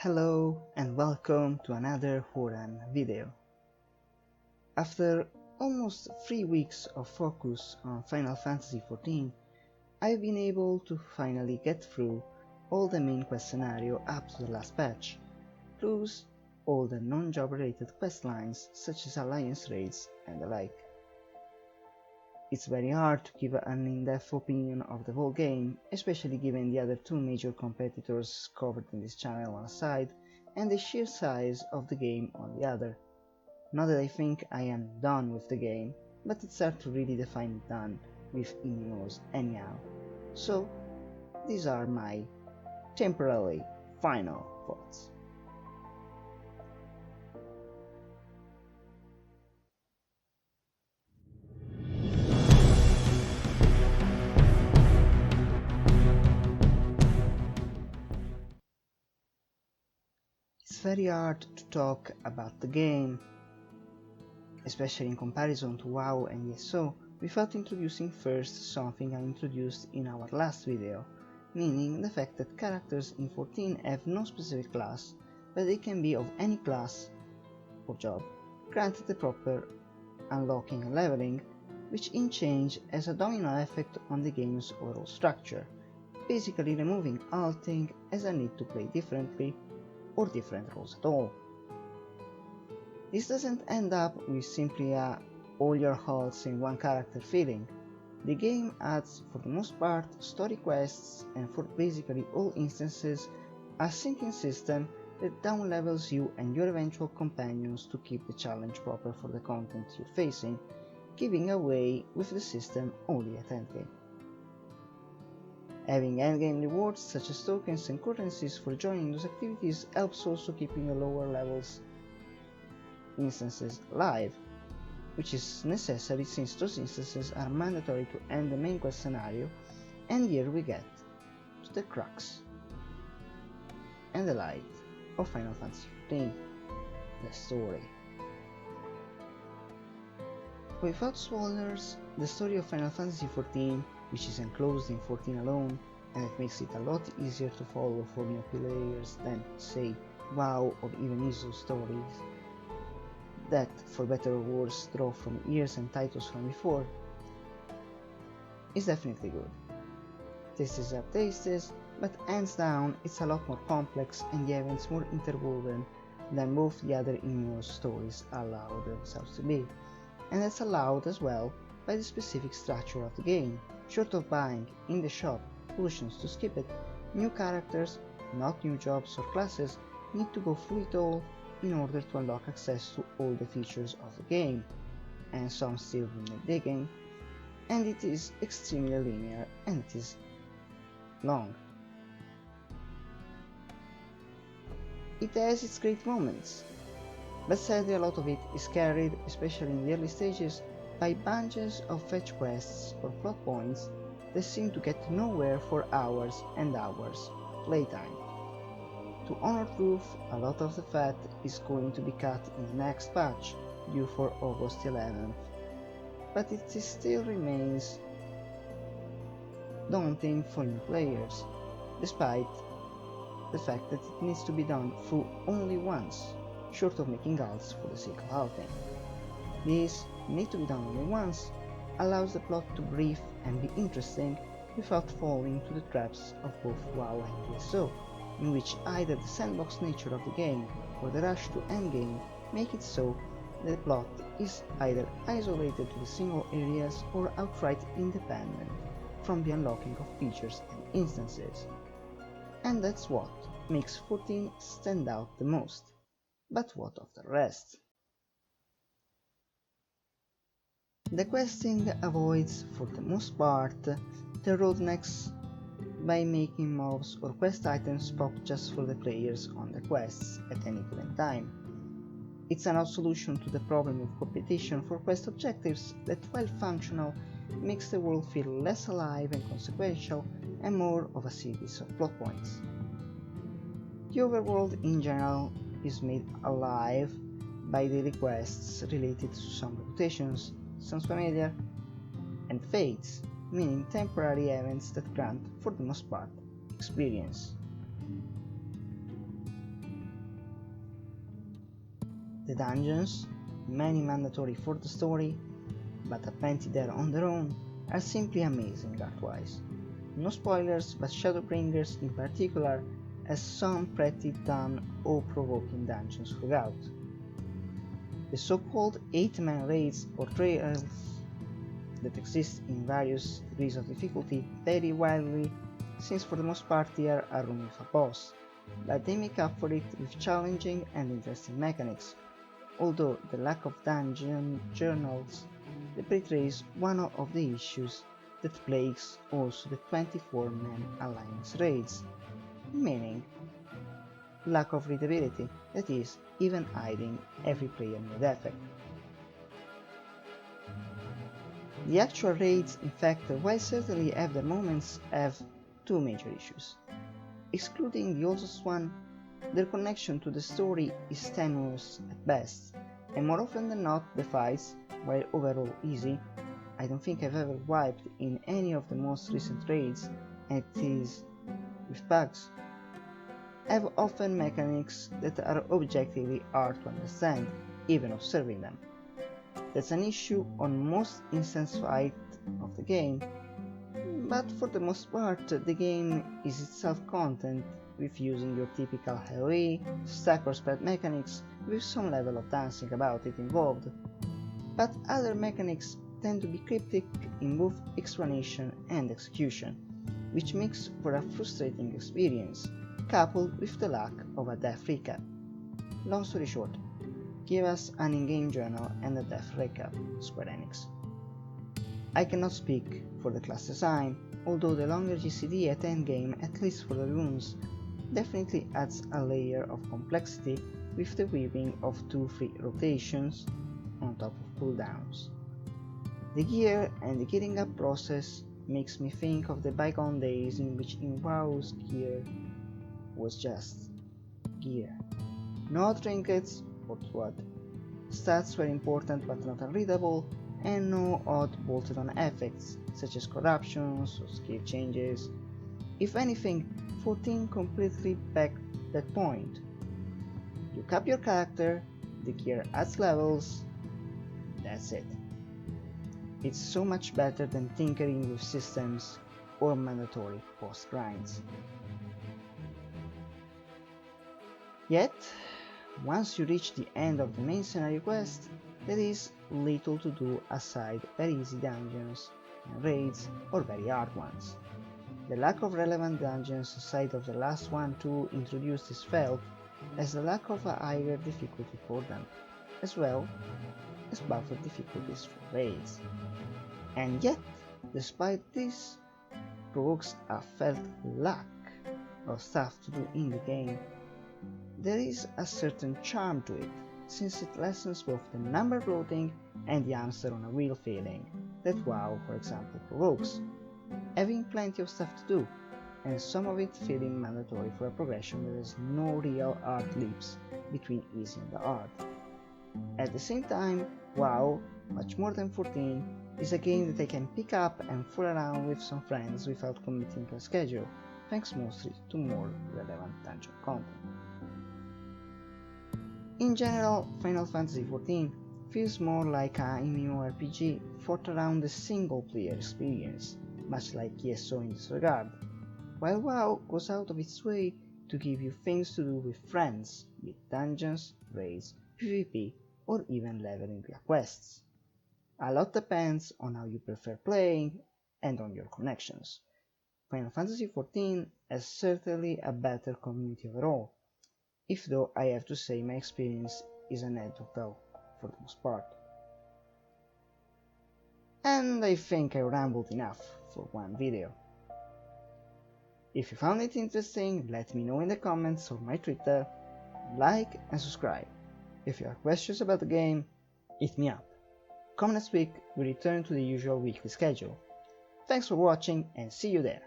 Hello and welcome to another Horan video. After almost 3 weeks of focus on Final Fantasy XIV, I've been able to finally get through all the main quest scenario up to the last patch, plus all the non-job related quest lines such as alliance raids and the like. It's very hard to give an in-depth opinion of the whole game, especially given the other two major competitors covered in this channel on a side, and the sheer size of the game on the other. Not that I think I am done with the game, but it's hard to really define done with MMOs anyhow. So, these are my temporarily final thoughts. It's very hard to talk about the game, especially in comparison to WoW and ESO, without introducing first something I introduced in our last video, meaning the fact that characters in 14 have no specific class, but they can be of any class or job, granted the proper unlocking and leveling, which in change has a domino effect on the game's overall structure, basically removing alting as a need to play differently or different roles at all. This doesn't end up with simply a all your hearts in one character feeling. The game adds, for the most part, story quests and for basically all instances, a syncing system that downlevels you and your eventual companions to keep the challenge proper for the content you're facing, giving away with the system only at endgame. Having endgame rewards such as tokens and currencies for joining those activities helps also keeping your lower levels instances alive, which is necessary since those instances are mandatory to end the main quest scenario, and here we get to the crux and the light of Final Fantasy XIV, the story. Without spoilers, the story of Final Fantasy XIV, which is enclosed in 14 alone, and it makes it a lot easier to follow for new players than, say, WoW or even ESO stories, that, for better or worse, draw from years and titles from before, is definitely good. This is up tastes, but hands down it's a lot more complex and the events more interwoven than both the other MMO stories allow themselves to be, and that's allowed as well by the specific structure of the game. Short of buying, in the shop, solutions to skip it, new characters, not new jobs or classes, need to go through it all in order to unlock access to all the features of the game, and some still need digging, and it is extremely linear and it is long. It has its great moments, but sadly a lot of it is carried, especially in the early stages, by bunches of fetch quests or plot points that seem to get nowhere for hours and hours playtime. To honor truth, a lot of the fat is going to be cut in the next patch, due for August 11th, but it still remains daunting for new players, despite the fact that it needs to be done through only once, short of making alts for the sake of alting. This need to be done only once allows the plot to breathe and be interesting without falling to the traps of both WoW and ESO, in which either the sandbox nature of the game or the rush to endgame make it so that the plot is either isolated to the single areas or outright independent from the unlocking of features and instances. And that's what makes 14 stand out the most. But what of the rest? The questing avoids, for the most part, the roadblocks by making mobs or quest items pop just for the players on the quests at any given time. It's an odd solution to the problem of competition for quest objectives that, while functional, makes the world feel less alive and consequential and more of a series of plot points. The overworld in general is made alive by daily quests related to some reputations, sounds familiar, and fates, meaning temporary events that grant, for the most part, experience. The dungeons, many mandatory for the story, but aplenty there on their own, are simply amazing art-wise. No spoilers, but Shadowbringers in particular has some pretty dumb or provoking dungeons throughout. The so-called 8-man raids or trials that exist in various degrees of difficulty vary wildly, since for the most part they are a room with a boss, but they make up for it with challenging and interesting mechanics, although the lack of dungeon journals betrays one of the issues that plagues also the 24-man Alliance raids, meaning lack of readability, that is, even hiding every player mode effect. The actual raids, in fact, while certainly have their moments, have two major issues. Excluding the oldest one, their connection to the story is tenuous at best, and more often than not the fights, while overall easy, I don't think I've ever wiped in any of the most recent raids, and it is with bugs, have often mechanics that are objectively hard to understand, even observing them. That's an issue on most instance fights of the game, but for the most part the game is itself content with using your typical AoE, stack or spread mechanics with some level of dancing about it involved, but other mechanics tend to be cryptic in both explanation and execution, which makes for a frustrating experience, coupled with the lack of a death recap. Long story short, give us an in-game journal and a death recap, Square Enix. I cannot speak for the class design, although the longer GCD at endgame, at least for the runes, definitely adds a layer of complexity with the weaving of 2-3 rotations on top of cooldowns. The gear and the gearing up process makes me think of the bygone days in which in WoW's gear was just gear. No trinkets or what. Stats were important but not unreadable, and no odd bolted on effects such as corruptions or skill changes. If anything, 14 completely backed that point. You cap your character, the gear adds levels, that's it. It's so much better than tinkering with systems or mandatory post grinds. Yet, once you reach the end of the main scenario quest, there is little to do aside very easy dungeons and raids or very hard ones. The lack of relevant dungeons aside of the last one to introduce is felt as the lack of a higher difficulty for them, as well as buffered difficulties for raids. And yet, despite this, provokes a felt lack of stuff to do in the game. There is a certain charm to it, since it lessens both the number bloating and the hamster on a wheel feeling that WoW, for example, provokes, having plenty of stuff to do, and some of it feeling mandatory for a progression where there is no real hard leaps between easy and the hard. At the same time, WoW, much more than 14, is a game that I can pick up and fool around with some friends without committing to a schedule, thanks mostly to more relevant dungeon content. In general, Final Fantasy XIV feels more like a MMORPG fought around the single-player experience, much like ESO in this regard, while WoW goes out of its way to give you things to do with friends, be it dungeons, raids, PvP, or even leveling via quests. A lot depends on how you prefer playing and on your connections. Final Fantasy XIV has certainly a better community overall, if though I have to say my experience is anecdotal for the most part. And I think I rambled enough for one video. If you found it interesting, let me know in the comments or my Twitter, like and subscribe. If you have questions about the game, hit me up. Come next week, we return to the usual weekly schedule. Thanks for watching and see you there.